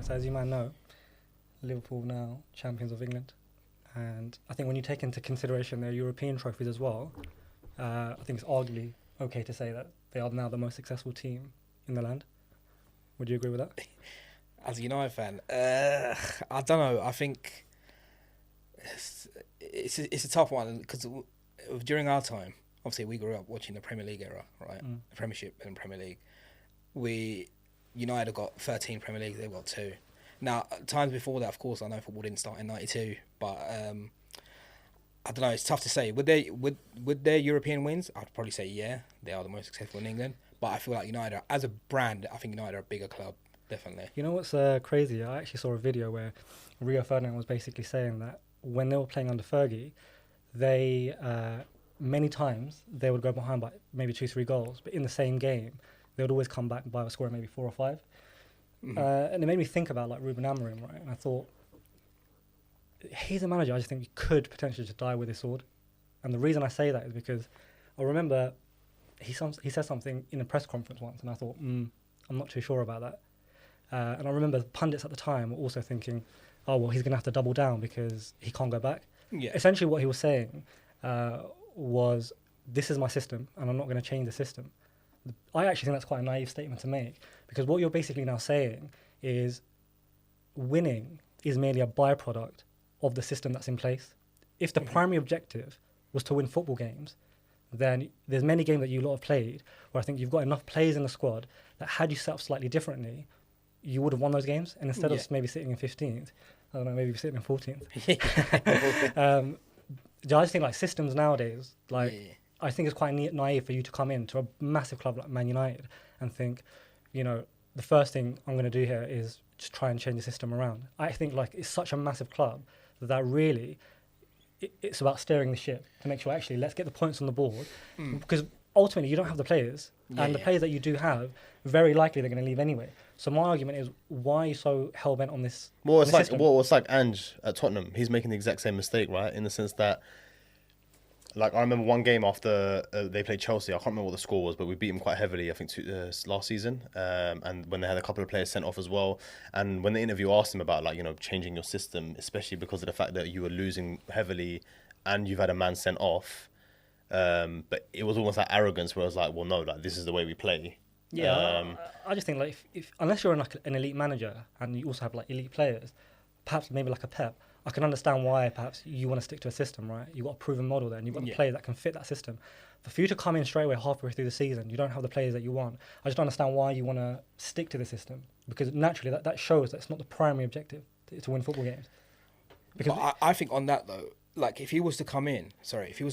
So as you might know, Liverpool now champions of England. And I think when you take into consideration their European trophies as well, I think it's arguably okay to say that they are now the most successful team in the land. Would you agree with that? As a United fan, I don't know. I think it's a tough one because during our time, obviously we grew up watching the Premier League era, right? The Premiership and Premier League. United have got 13 Premier Leagues, they've got 2. Now, times before that, of course, I know football didn't start in '92, but I don't know. It's tough to say. Would their European wins? I'd probably say yeah, they are the most successful in England. But I feel like United, as a brand, I think United are a bigger club, definitely. You know what's crazy? I actually saw a video where Rio Ferdinand was basically saying that when they were playing under Fergie, they many times they would go behind by maybe 2-3 goals, but in the same game they would always come back by a score of maybe 4 or 5. And it made me think about like Ruben Amorim, right? And I thought, he's a manager I just think could potentially just die with his sword. And the reason I say that is because I remember he said something in a press conference once, and I thought, I'm not too sure about that. And I remember the pundits at the time were also thinking, oh, well, he's going to have to double down because he can't go back. Yeah. Essentially what he was saying was, this is my system, and I'm not going to change the system. I actually think that's quite a naive statement to make, because what you're basically now saying is winning is merely a byproduct of the system that's in place. If the primary objective was to win football games, then there's many games that you lot have played where I think you've got enough players in the squad that had you set up slightly differently, you would have won those games. And instead of maybe sitting in 15th, I don't know, maybe sitting in 14th. I just think like systems nowadays, I think it's quite naive for you to come into a massive club like Man United and think, you know, the first thing I'm going to do here is just try and change the system around. I think like it's such a massive club that really it's about steering the ship to make sure actually let's get the points on the board, because ultimately you don't have the players, and the players that you do have, very likely they're going to leave anyway. So my argument is, why are you so hell-bent on this? Well, it's like Ange at Tottenham. He's making the exact same mistake, right? In the sense that, like, I remember one game after they played Chelsea. I can't remember what the score was, but we beat them quite heavily, I think, last season. And when they had a couple of players sent off as well. And when the interview asked him about, like, you know, changing your system, especially because of the fact that you were losing heavily and you've had a man sent off. But it was almost like arrogance where I was like, well, no, like, this is the way we play. Yeah, I just think like if unless you're like an elite manager and you also have like elite players, perhaps maybe like a Pep, I can understand why perhaps you want to stick to a system, right? You've got a proven model there and you've got a player that can fit that system. But for you to come in straight away halfway through the season, you don't have the players that you want. I just don't understand why you want to stick to the system, because naturally that shows that it's not the primary objective to win football games. Because but I think on that though, like if he was to come in and say, if he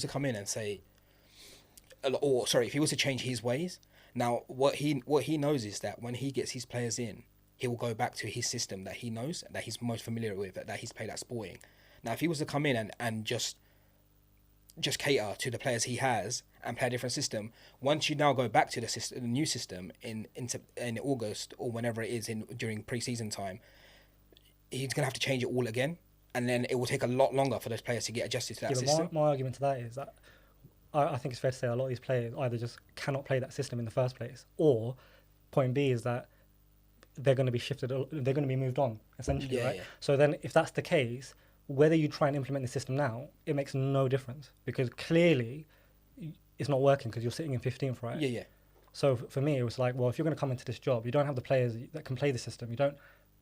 was to change his ways. Now, what he knows is that when he gets his players in, he will go back to his system that he knows, that he's most familiar with, that he's played at Sporting. Now, if he was to come in and just cater to the players he has and play a different system, once you now go back to the new system in August or whenever it is during pre-season time, he's going to have to change it all again, and then it will take a lot longer for those players to get adjusted to that system. My argument to that is that I think it's fair to say a lot of these players either just cannot play that system in the first place, or point B is that they're going to be shifted, they're going to be moved on, essentially, right? Yeah. So then if that's the case, whether you try and implement the system now, it makes no difference, because clearly it's not working because you're sitting in 15th, right? Yeah. So for me, it was like, well, if you're going to come into this job, you don't have the players that can play the system,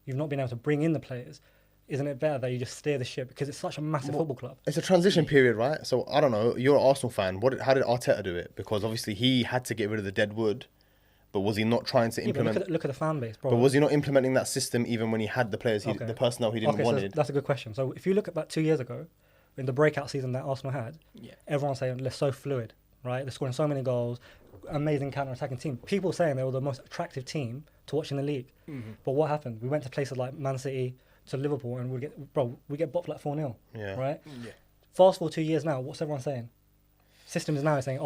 you've not been able to bring in the players. Isn't it better that you just steer the ship, because it's such a massive football club? It's a transition period, right? So, I don't know, you're an Arsenal fan. How did Arteta do it? Because obviously he had to get rid of the dead wood, but was he not trying to implement... Look at the fan base, bro. But was he not implementing that system even when he had the players, the personnel he didn't wanted? So that's a good question. So if you look at about 2 years ago, in the breakout season that Arsenal had, everyone's saying they're so fluid, right? They're scoring so many goals, amazing counter-attacking team. People saying they were the most attractive team to watch in the league. Mm-hmm. But what happened? We went to places like Man City, to Liverpool, and we get bopped like 4-0, right? Yeah. Fast forward 2 years now, what's everyone saying? Systems now is saying,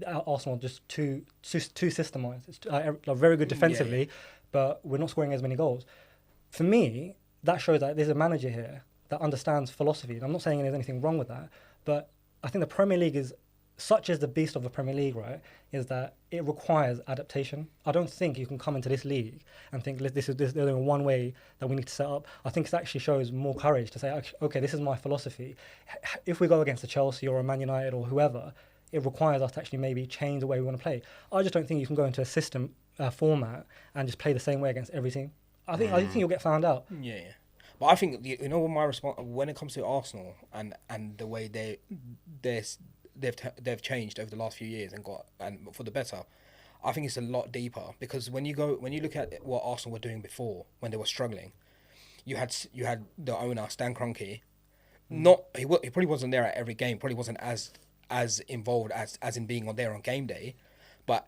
Arsenal just too systemised. It's very good defensively, but we're not scoring as many goals. For me, that shows that there's a manager here that understands philosophy. And I'm not saying there's anything wrong with that, but I think the Premier League is such as the beast of the Premier League, right, is that it requires adaptation. I don't think you can come into this league and think this is there's only one way that we need to set up. I think it actually shows more courage to say, okay, this is my philosophy. If we go against a Chelsea or a Man United or whoever, it requires us to actually maybe change the way we want to play. I just don't think you can go into a system format and just play the same way against every team. I think you'll get found out. Yeah. But I think my response when it comes to Arsenal and the way they've changed over the last few years and for the better. I think it's a lot deeper because when you look at what Arsenal were doing before when they were struggling, you had the owner Stan Kroenke. He probably wasn't there at every game. Probably wasn't as involved as in being there on game day, but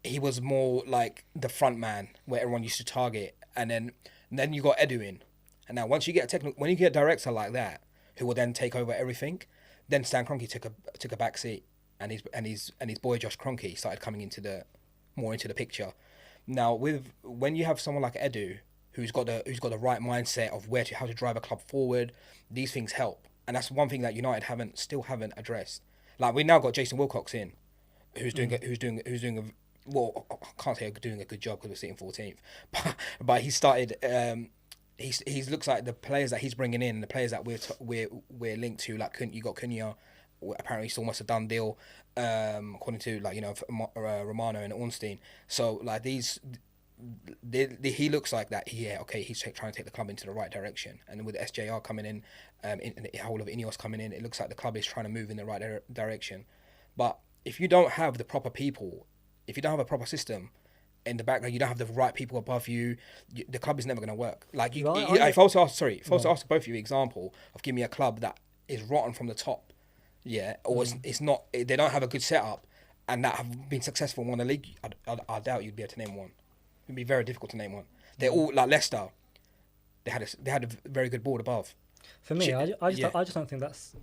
he was more like the front man where everyone used to target. And then you got Edu in, and now once you get when you get a director like that who will then take over everything. Then Stan Kroenke took a back seat, and his boy Josh Kroenke started coming into the picture. Now when you have someone like Edu who's got the right mindset of how to drive a club forward, these things help, and that's one thing that United still haven't addressed. Like we now got Jason Wilcox in, who's doing well. I can't say doing a good job because we're sitting 14th, but he started. He looks like the players that he's bringing in, the players that we're linked to. Like you got Cunha, apparently it's almost a done deal, according to Romano and Ornstein. So like he looks like that. Yeah, okay, he's trying to take the club into the right direction. And with SJR coming in, in the whole of Ineos coming in, it looks like the club is trying to move in the right direction. But if you don't have the proper people, if you don't have a proper system in the background, you don't have the right people above you, the club is never going to work. Like if I was to ask both of you example of give me a club that is rotten from the top, yeah, or it's not, they don't have a good setup and that have been successful and won the league, I doubt you'd be able to name one. It'd be very difficult to name one. They're all like Leicester. They had a very good board above. For me, I just don't think that's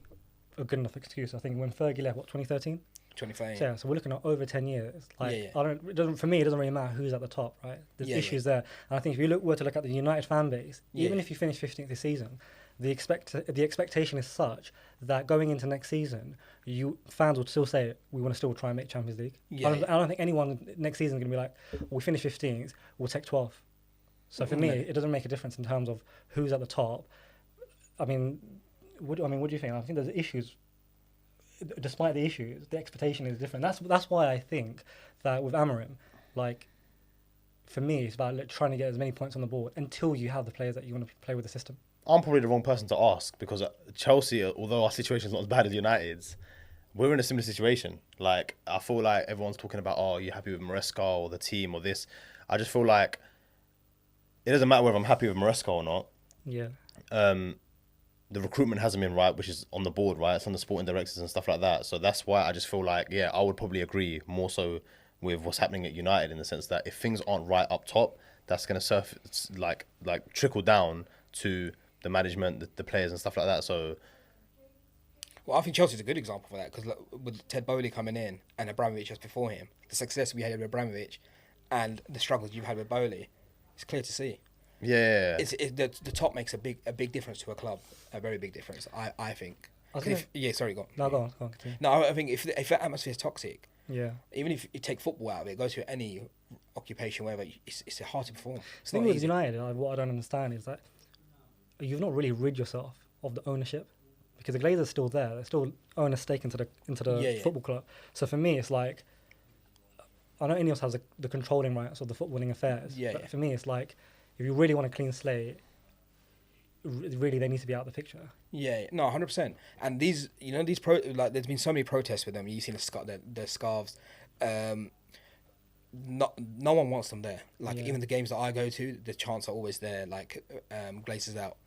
a good enough excuse. I think when Fergie left, 2013. 2013. Yeah, so we're looking at over 10 years. Like for me, it doesn't really matter who's at the top, right? There's issues there, and I think if you were to look at the United fan base, even if you finish 15th this season, the expectation is such that going into next season, fans would still say we want to still try and make Champions League. I don't think anyone next season is going to be like, we finish 15th, we'll take 12th. So for me, it doesn't make a difference in terms of who's at the top. I mean, what do you think? I think there's issues. Despite the issues, the expectation is different. That's why I think that with Amorim, like, for me, it's about trying to get as many points on the board until you have the players that you want to play with the system. I'm probably the wrong person to ask because Chelsea, although our situation is not as bad as United's, we're in a similar situation. Like, I feel like everyone's talking about, oh, you're happy with Maresca or the team or this. I just feel like it doesn't matter whether I'm happy with Maresca or not. Yeah. The recruitment hasn't been right, which is on the board, right? It's on the sporting directors and stuff like that. So that's why I just feel like, I would probably agree more so with what's happening at United in the sense that if things aren't right up top, that's going to surface, like trickle down to the management, the players and stuff like that. So, well, I think Chelsea's a good example for that because with Ted Bowley coming in and Abramovich just before him, the success we had with Abramovich and the struggles you've had with Bowley, it's clear to see. Yeah, the top makes a big difference to a club, a very big difference. I think. Sorry, go on. No, go on. Continue. No, I think if the atmosphere is toxic, even if you take football out of it, go to any occupation, wherever, it's hard to perform. The thing with United, what I don't understand is that you've not really rid yourself of the ownership because the Glazers are still there. They still own a stake into the football club. So for me, it's like I know Ineos has the controlling rights of the footballing affairs. But for me, it's like, if you really want a clean slate, really they need to be out of the picture. Yeah, no, 100%. And these, there's been so many protests with them. You've seen the scarves. No one wants them there. Even the games that I go to, the chants are always there. Glazers out.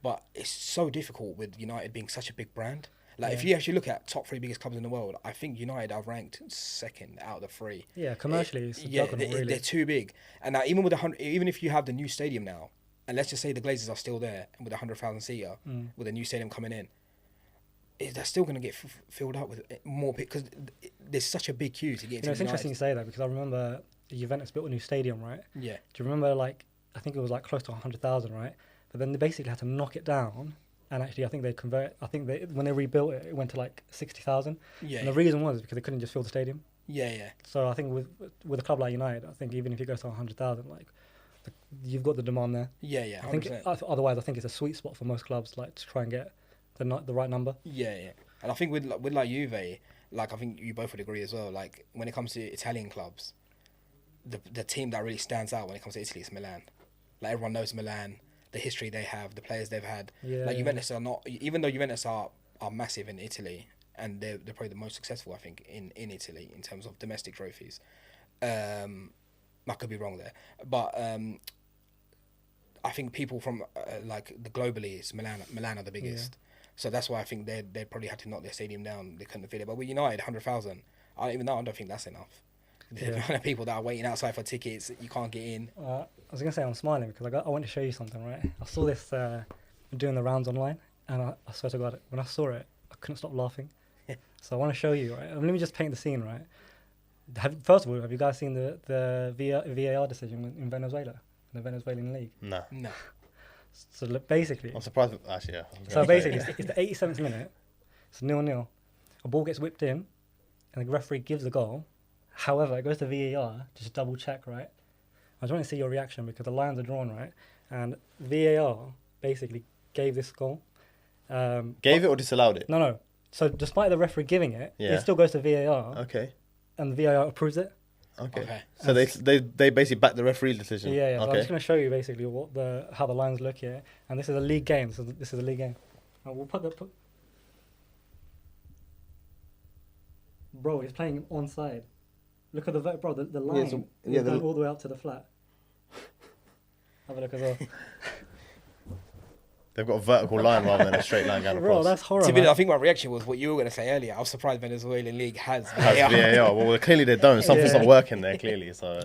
But it's so difficult with United being such a big brand. If you actually look at top 3 biggest clubs in the world, I think United are ranked second out of the 3. Yeah, commercially, it's a juggernaut, really. They're too big. And now, even if you have the new stadium now, and let's just say the Glazers are still there with a 100,000 seater, with a new stadium coming in, they're still going to get filled up with more because there's such a big queue to get into. It's interesting you say that because I remember Juventus built a new stadium, right? Yeah. Do you remember I think it was close to 100,000, right? But then they basically had to knock it down and actually I think they convert. I think when they rebuilt it, it went to like 60,000. Yeah. And the reason was because they couldn't just fill the stadium. Yeah. So I think with a club like United, I think even if you go to 100,000, like you've got the demand there. Yeah. 100%. I think otherwise, I think it's a sweet spot for most clubs, like to try and get the right number. Yeah. And I think with like Juve, like I think you both would agree as well. Like when it comes to Italian clubs, the team that really stands out when it comes to Italy is Milan. Like everyone knows Milan, the history they have, the players they've had. Yeah, like Juventus are not, even though Juventus are massive in Italy, and they're probably the most successful, I think, in Italy in terms of domestic trophies. I could be wrong there, but I think people from like the globally, it's Milan are the biggest. So that's why I think they probably had to knock their stadium down. They couldn't fit it. But with United, 100,000, I don't think that's enough. The amount of people that are waiting outside for tickets, you can't get in. I was going to say I'm smiling because I want to show you something, right? I saw this doing the rounds online, and I swear to God, when I saw it, I couldn't stop laughing. So I want to show you, right? Let me just paint the scene, right? First of all, have you guys seen the VAR decision in Venezuela, the Venezuelan league? No. So basically, I'm surprised. Actually, yeah. So basically, it's the 87th minute. It's 0-0. A ball gets whipped in, and the referee gives the goal. However, it goes to VAR, just double check, right? I just want to see your reaction because the lines are drawn, right? And VAR basically gave this goal. Gave it or disallowed it? No. So despite the referee giving it, Yeah. it still goes to VAR. Okay. And the VAR approves it. Okay. So they basically backed the referee decision. Yeah. So Okay. I'm just going to show you basically how the lines look here. And this is a league game. This is a league game. And we'll put Bro, he's playing onside. Look at the line. It's going all the way up to the flat. Have a look as well. They've got a vertical line rather than a straight line going across. Bro, that's horrible. I think my reaction was what you were going to say earlier. I was surprised Venezuelan league has VAR. Well, clearly they don't. Something's not working there, clearly. So.